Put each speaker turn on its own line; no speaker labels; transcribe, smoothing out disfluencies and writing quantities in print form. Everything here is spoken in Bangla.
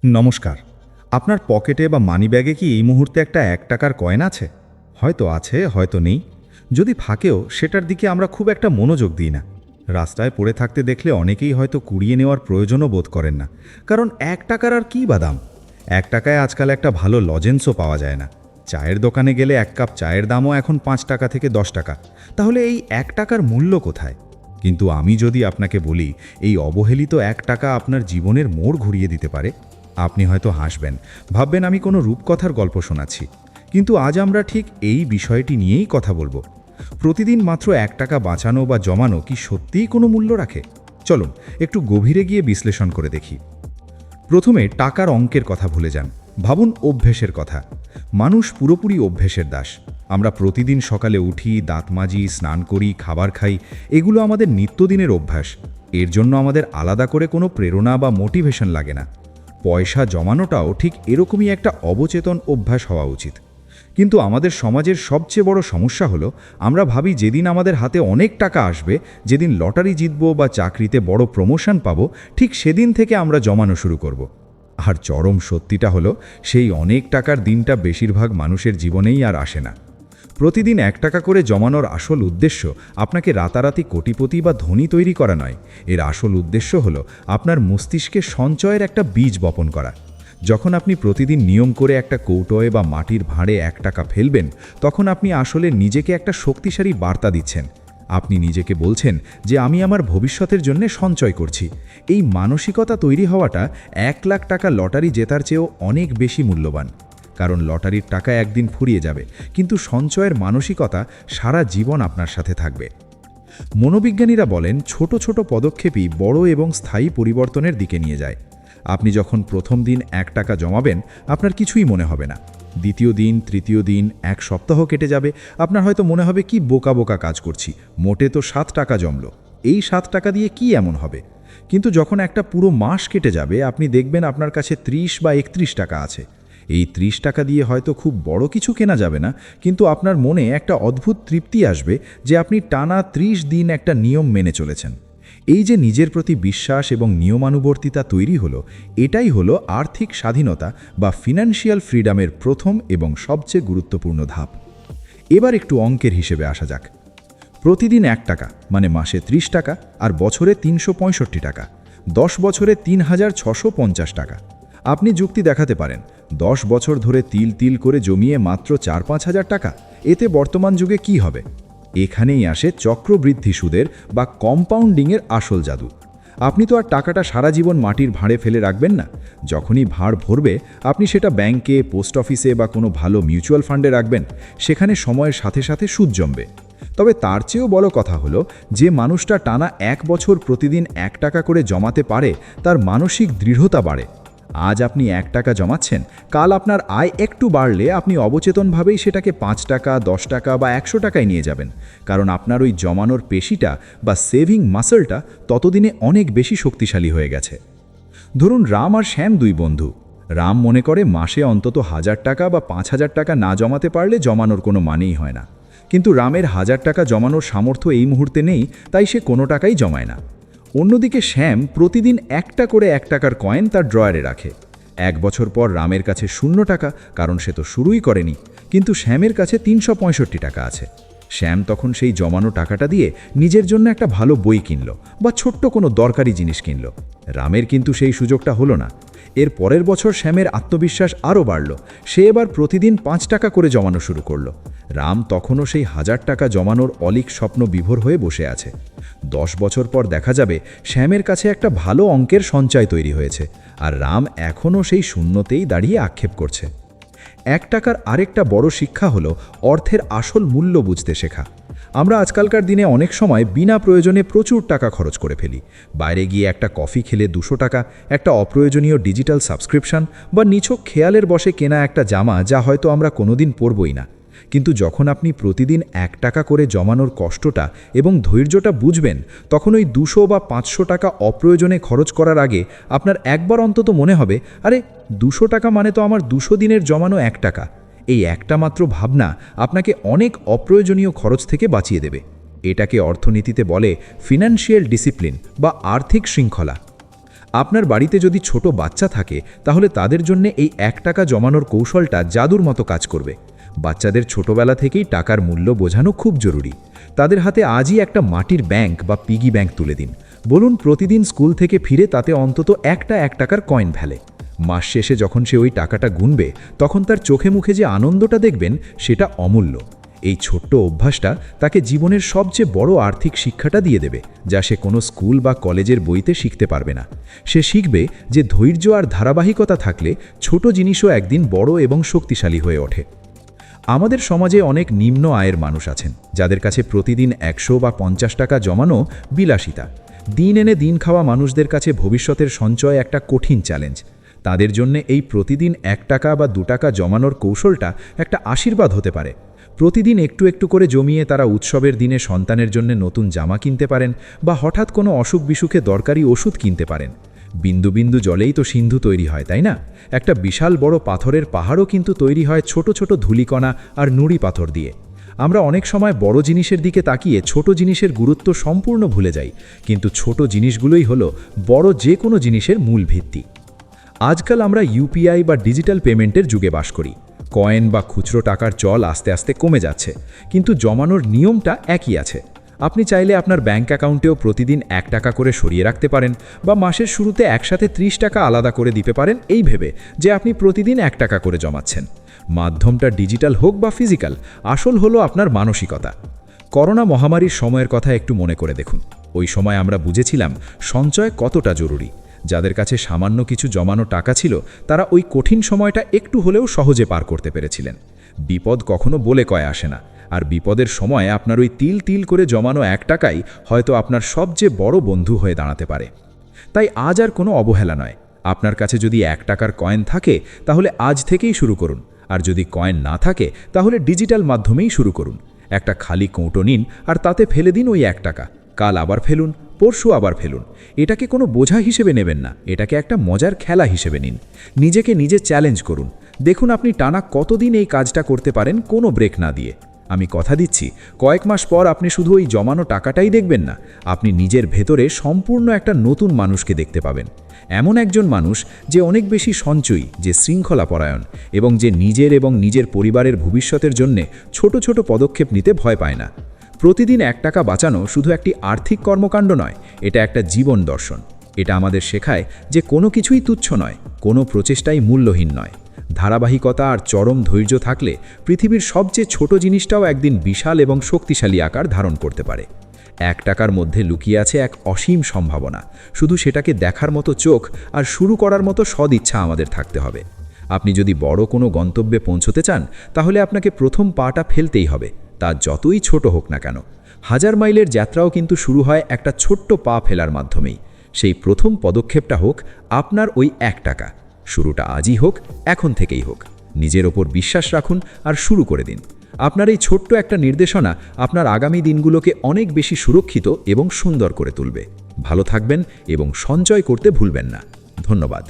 নমস্কার। আপনার পকেটে বা মানিব্যাগে কি এই মুহূর্তে একটা ১ টাকার কয়েন আছে? হয়তো আছে, হয়তো নেই। যদি থাকেও সেটার দিকে আমরা খুব একটা মনোযোগ দিই না। রাস্তায় পড়ে থাকতে দেখলে অনেকেই হয়তো কুড়িয়ে নেওয়ার প্রয়োজনও বোধ করেন না। কারণ ১ টাকার আর কী বা দাম? ১ টাকায় আজকাল একটা ভালো লজেন্সও পাওয়া যায় না। চায়ের দোকানে গেলে ১ কাপ চায়ের দামও এখন ৫ টাকা থেকে ১০ টাকা। তাহলে এই ১ টাকার মূল্য কোথায়? কিন্তু আমি যদি আপনাকে বলি এই অবহেলিত ১ টাকা আপনার জীবনের মোড় ঘুরিয়ে দিতে পারে, আপনি হয়তো হাসবেন, ভাববেন আমি কোনো রূপকথার গল্প শোনাচ্ছি। কিন্তু আজ আমরা ঠিক এই বিষয়টি নিয়েই কথা বলবো। প্রতিদিন মাত্র ১ টাকা বাঁচানো বা জমানো কি সত্যিই কোনো মূল্য রাখে? চলুন একটু গভীরে গিয়ে বিশ্লেষণ করে দেখি। প্রথমে টাকার অঙ্কের কথা ভুলে যান, ভাবুন অভ্যেসের কথা। মানুষ পুরোপুরি অভ্যেসের দাস। আমরা প্রতিদিন সকালে উঠি, দাঁত মাজি, স্নান করি, খাবার খাই, এগুলো আমাদের নিত্যদিনের অভ্যাস। এর জন্য আমাদের আলাদা করে কোনো প্রেরণা বা মোটিভেশন লাগে না। পয়সা জমানোটাও ঠিক এরকমই একটা অবচেতন অভ্যাস হওয়া উচিত। কিন্তু আমাদের সমাজের সবচেয়ে বড় সমস্যা হলো আমরা ভাবি যেদিন আমাদের হাতে অনেক টাকা আসবে, যেদিন লটারি জিতব বা চাকরিতে বড় প্রমোশন পাবো, ঠিক সেদিন থেকে আমরা জমানো শুরু করব। আর চরম সত্যিটা হলো সেই অনেক টাকার দিনটা বেশিরভাগ মানুষের জীবনেই আর আসে না। প্রতিদিন ১ টাকা করে জমানোর আসল উদ্দেশ্য আপনাকে রাতারাতি কোটিপতি বা ধনী তৈরি করা নয়। এর আসল উদ্দেশ্য হলো আপনার মস্তিষ্কে সঞ্চয়ের একটা বীজ বপন করা। যখন আপনি প্রতিদিন নিয়ম করে একটা কৌটোয় বা মাটির ভাঁড়ে ১ টাকা ফেলবেন, তখন আপনি আসলে নিজেকে একটা শক্তিশালী বার্তা দিচ্ছেন। আপনি নিজেকে বলছেন যে আমি আমার ভবিষ্যতের জন্য সঞ্চয় করছি। এই মানসিকতা তৈরি হওয়াটা ১ লাখ টাকা লটারি জেতার চেয়েও অনেক বেশি মূল্যবান। কারণ লটারির টাকা একদিন ফুরিয়ে যাবে, কিন্তু সঞ্চয়ের মানসিকতা সারা জীবন আপনার সাথে থাকবে। মনোবিজ্ঞানীরা বলেন ছোট ছোট পদক্ষেপই বড় এবং স্থায়ী পরিবর্তনের দিকে নিয়ে যায়। আপনি যখন প্রথম দিন ১ টাকা জমাবেন, আপনার কিছুই মনে হবে না। দ্বিতীয় দিন, তৃতীয় দিন, ১ সপ্তাহ কেটে যাবে, আপনার হয়তো মনে হবে কি বোকা বোকা কাজ করছি, মোটে তো ৭ টাকা জমলো, এই ৭ টাকা দিয়ে কি এমন হবে। কিন্তু যখন একটা পুরো মাস কেটে যাবে, আপনি দেখবেন আপনার কাছে ৩০ বা ৩১ টাকা আছে। এই ৩০ টাকা দিয়ে হয়তো খুব বড় কিছু কেনা যাবে না, কিন্তু আপনার মনে একটা অদ্ভুত তৃপ্তি আসবে যে আপনি টানা ৩০ দিন একটা নিয়ম মেনে চলেছেন। এই যে নিজের প্রতি বিশ্বাস এবং নিয়মানুবর্তিতা তৈরি হলো, এটাই হলো আর্থিক স্বাধীনতা বা ফিনান্সিয়াল ফ্রিডমের প্রথম এবং সবচেয়ে গুরুত্বপূর্ণ ধাপ। এবার একটু অঙ্কের হিসেবে আসা যাক। প্রতিদিন ১ টাকা মানে মাসে ৩০ টাকা, আর বছরে ৩৬৫ টাকা, ১০ বছরে ৩,৬৫০ টাকা। আপনি যুক্তি দেখাতে পারেন ১০ বছর ধরে তিল তিল করে জমিয়ে মাত্র ৪-৫ হাজার টাকা, এতে বর্তমান যুগে কি হবে? এখানেই আসে চক্রবৃদ্ধি সুদের বা কম্পাউন্ডিংয়ের আসল জাদু। আপনি তো আর টাকাটা সারা জীবন মাটির ভাঁড়ে ফেলে রাখবেন না। যখনই ভাঁড় ভরবে, আপনি সেটা ব্যাংকে, পোস্ট অফিসে বা কোনো ভালো মিউচুয়াল ফান্ডে রাখবেন। সেখানে সময়ের সাথে সাথে সুদ জমবে। তবে তার চেয়েও বড় কথা হলো, যে মানুষটা টানা ১ বছর প্রতিদিন ১ টাকা করে জমাতে পারে, তার মানসিক দৃঢ়তা বাড়ে। আজ আপনি ১ টাকা জমাচ্ছেন, কাল আপনার আয় একটু বাড়লে আপনি অবচেতনভাবেই সেটাকে ৫ টাকা, ১০ টাকা বা ১০০ টাকায় নিয়ে যাবেন। কারণ আপনার ওই জমানোর পেশিটা বা সেভিং মাসলটা ততদিনে অনেক বেশি শক্তিশালী হয়ে গেছে। ধরুন রাম আর শ্যাম ২ বন্ধু। রাম মনে করে মাসে অন্তত ১,০০০ টাকা বা ৫,০০০ টাকা না জমাতে পারলে জমানোর কোনো মানেই হয় না। কিন্তু রামের ১,০০০ টাকা জমানোর সামর্থ্য এই মুহূর্তে নেই, তাই সে কোনো টাকাই জমায় না। অন্যদিকে শ্যাম প্রতিদিন একটা করে ১ টাকার কয়েন তার ড্রয়ারে রাখে। ১ বছর পর রামের কাছে ০ টাকা, কারণ সে তো শুরুই করেনি। কিন্তু শ্যামের কাছে ৩৬৫ টাকা আছে। শ্যাম তখন সেই জমানো টাকাটা দিয়ে নিজের জন্য একটা ভালো বই কিনল বা ছোট্ট কোনো দরকারি জিনিস কিনল। রামের কিন্তু সেই সুযোগটা হলো না। এর পরের বছর শ্যামের আত্মবিশ্বাস আরও বাড়ল। সে এবার প্রতিদিন ৫ টাকা করে জমানো শুরু করল। রাম তখনও সেই ১,০০০ টাকা জমানোর অলীক স্বপ্ন বিভোর হয়ে বসে আছে। ১০ বছর পর দেখা যাবে শ্যামের কাছে একটা ভালো অঙ্কের সঞ্চয় তৈরি হয়েছে, আর রাম এখনও সেই শূন্যতেই দাঁড়িয়ে আক্ষেপ করছে। ১ টাকার আরেকটা বড় শিক্ষা হলো অর্থের আসল মূল্য বুঝতে শেখা। আমরা আজকালকার দিনে অনেক সময় বিনা প্রয়োজনে প্রচুর টাকা খরচ করে ফেলি। বাইরে গিয়ে একটা কফি খেলে ২০০ টাকা, একটা অপ্রয়োজনীয় ডিজিটাল সাবস্ক্রিপশন বা নিছক খেয়ালের বশে কেনা একটা জামা যা হয়তো আমরা কোনোদিন পরবই না। কিন্তু যখন আপনি প্রতিদিন ১ টাকা করে জমানোর কষ্টটা এবং ধৈর্যটা বুঝবেন, তখন ওই ২০০ বা ৫০০ টাকা অপ্রয়োজনে খরচ করার আগে আপনার একবার অন্তত মনে হবে, আরে ২০০ টাকা মানে তো আমার ২০০ দিনের জমানো ১ টাকা। এই একটা মাত্র ভাবনা আপনাকে অনেক অপ্রয়োজনীয় খরচ থেকে বাঁচিয়ে দেবে। এটাকে অর্থনীতিতে বলে ফিনান্সিয়াল ডিসিপ্লিন বা আর্থিক শৃঙ্খলা। আপনার বাড়িতে যদি ছোট বাচ্চা থাকে তাহলে তাদের জন্য এই 1 টাকা জমানোর কৌশলটা জাদুর মতো কাজ করবে। বাচ্চাদের ছোটবেলা থেকেই টাকার মূল্য বোঝানো খুব জরুরি। তাদের হাতে আজই একটা মাটির ব্যাংক বা পিগি ব্যাংক তুলে দিন। বলুন প্রতিদিন স্কুল থেকে ফিরে তাতে অন্তত একটা 1 টাকার কয়েন ফেলে। মাস শেষে যখন সে ওই টাকাটা গুনবে তখন তার চোখে মুখে যে আনন্দটা দেখবেন সেটা অমূল্য। এই ছোট্ট অভ্যাসটা তাকে জীবনের সবচেয়ে বড় আর্থিক শিক্ষাটা দিয়ে দেবে, যা সে কোনো স্কুল বা কলেজের বইতে শিখতে পারবে না। সে শিখবে যে ধৈর্য আর ধারাবাহিকতা থাকলে ছোট জিনিসও একদিন বড় এবং শক্তিশালী হয়ে ওঠে। আমাদের সমাজে অনেক নিম্ন আয়ের মানুষ আছেন যাদের কাছে প্রতিদিন 100 বা 50 টাকা জমানো বিলাসিতা। দিন এনে দিন খাওয়া মানুষদের কাছে ভবিষ্যতের সঞ্চয় একটা কঠিন চ্যালেঞ্জ। তাদের জন্য এই প্রতিদিন 1 টাকা বা 2 টাকা জমানোর কৌশলটা একটা আশীর্বাদ হতে পারে। প্রতিদিন একটু একটু করে জমিয়ে তারা উৎসবের দিনে সন্তানের জন্য নতুন জামা কিনতে পারেন বা হঠাৎ কোনো অসুখ বিসুখে দরকারি ওষুধ কিনতে পারেন। বিন্দু বিন্দু জলেই তো সিন্ধু তৈরি হয়, তাই না? একটা বিশাল বড় পাথরের পাহাড়ও কিন্তু তৈরি হয় ছোট ছোট ধূলিকণা আর নুড়ি পাথর দিয়ে। আমরা অনেক সময় বড় জিনিসের দিকে তাকিয়ে ছোট জিনিসের গুরুত্ব সম্পূর্ণ ভুলে যাই, কিন্তু ছোট জিনিসগুলোই হলো বড় যে কোনো জিনিসের মূল ভিত্তি। আজকাল আমরা ইউপিআই বা ডিজিটাল পেমেন্টের যুগে বাস করি। কয়েন বা খুচরো টাকার চল আস্তে আস্তে কমে যাচ্ছে, কিন্তু জমানোর নিয়মটা একই আছে। আপনি চাইলে আপনার ব্যাংক অ্যাকাউন্টেও প্রতিদিন 1 টাকা করে সরিয়ে রাখতে পারেন বা মাসের শুরুতে একসাথে 30 টাকা আলাদা করে দিতে পারেন, এই ভেবে যে আপনি প্রতিদিন 1 টাকা করে জমাচ্ছেন। মাধ্যমটা ডিজিটাল হোক বা ফিজিক্যাল, আসল হলো আপনার মানসিকতা। করোনা মহামারীর সময়ের কথা একটু মনে করে দেখুন। ওই সময় আমরা বুঝেছিলাম সঞ্চয় কতটা জরুরি। যাদের কাছে সামান্য কিছু জমানো টাকা ছিল তারা ওই কঠিন সময়টা একটু হলেও সহজে পার করতে পেরেছিলেন। বিপদ কখনো বলে কয়ে আসে না, আর বিপদের সময় আপনার ওই তিল তিল করে জমানো 1 টাকাই হয়তো আপনার সবচেয়ে বড় বন্ধু হয়ে দাঁড়াতে পারে। তাই আজ আর কোনো অবহেলা নয়। আপনার কাছে যদি 1 টাকার কয়েন থাকে তাহলে আজ থেকেই শুরু করুন, আর যদি কয়েন না থাকে তাহলে ডিজিটাল মাধ্যমেই শুরু করুন। একটা খালি কৌটো নিন আর তাতে ফেলে দিন ওই 1 টাকা। কাল আবার ফেলুন, পরশু আবার ফেলুন। এটাকে কোনো বোঝা হিসেবে নেবেন না, এটাকে একটা মজার খেলা হিসেবে নিন। নিজেকে নিজে চ্যালেঞ্জ করুন, দেখুন আপনি টানা কতদিন এই কাজটা করতে পারেন কোনো ব্রেক না দিয়ে। আমি কথা দিচ্ছি, কয়েক মাস পর আপনি শুধু ওই জমানো টাকাটাই দেখবেন না, আপনি নিজের ভেতরে সম্পূর্ণ একটা নতুন মানুষকে দেখতে পাবেন। এমন একজন মানুষ যে অনেক বেশি সঞ্চয়ী, যে শৃঙ্খলাপরায়ণ এবং যে নিজের এবং নিজের পরিবারের ভবিষ্যতের জন্যে ছোট ছোট পদক্ষেপ নিতে ভয় পায় না। প্রতিদিন 1 টাকা বাঁচানো শুধু একটি আর্থিক কর্মকাণ্ড নয়, এটা একটা জীবন দর্শন। এটা আমাদের শেখায় যে কোনো কিছুই তুচ্ছ নয়, কোনো প্রচেষ্টাই মূল্যহীন নয়। ধারাবাহিকতা আর চরম ধৈর্য থাকলে পৃথিবীর সবচেয়ে ছোট জিনিসটাও একদিন বিশাল এবং শক্তিশালী আকার ধারণ করতে পারে। 1 টাকার মধ্যে লুকিয়ে আছে এক অসীম সম্ভাবনা, শুধু সেটাকে দেখার মতো চোখ আর শুরু করার মতো সদিচ্ছা আমাদের থাকতে হবে। আপনি যদি বড় কোনো গন্তব্যে পৌঁছতে চান তাহলে আপনাকে প্রথম পাটা ফেলতেই হবে, তা যতই ছোট হোক না কেন। 1000 মাইলের যাত্রাও কিন্তু শুরু হয় একটা ছোট্ট পা ফেলার মাধ্যমেই। সেই প্রথম পদক্ষেপটা হোক আপনার ওই 1 টাকা। শুরুটা আজই হোক, এখন থেকেই হোক। নিজের ওপর বিশ্বাস রাখুন আর শুরু করে দিন। আপনার এই ছোট্ট একটা নির্দেশনা আপনার আগামী দিনগুলোকে অনেক বেশি সুরক্ষিত এবং সুন্দর করে তুলবে। ভালো থাকবেন এবং সঞ্চয় করতে ভুলবেন না। ধন্যবাদ।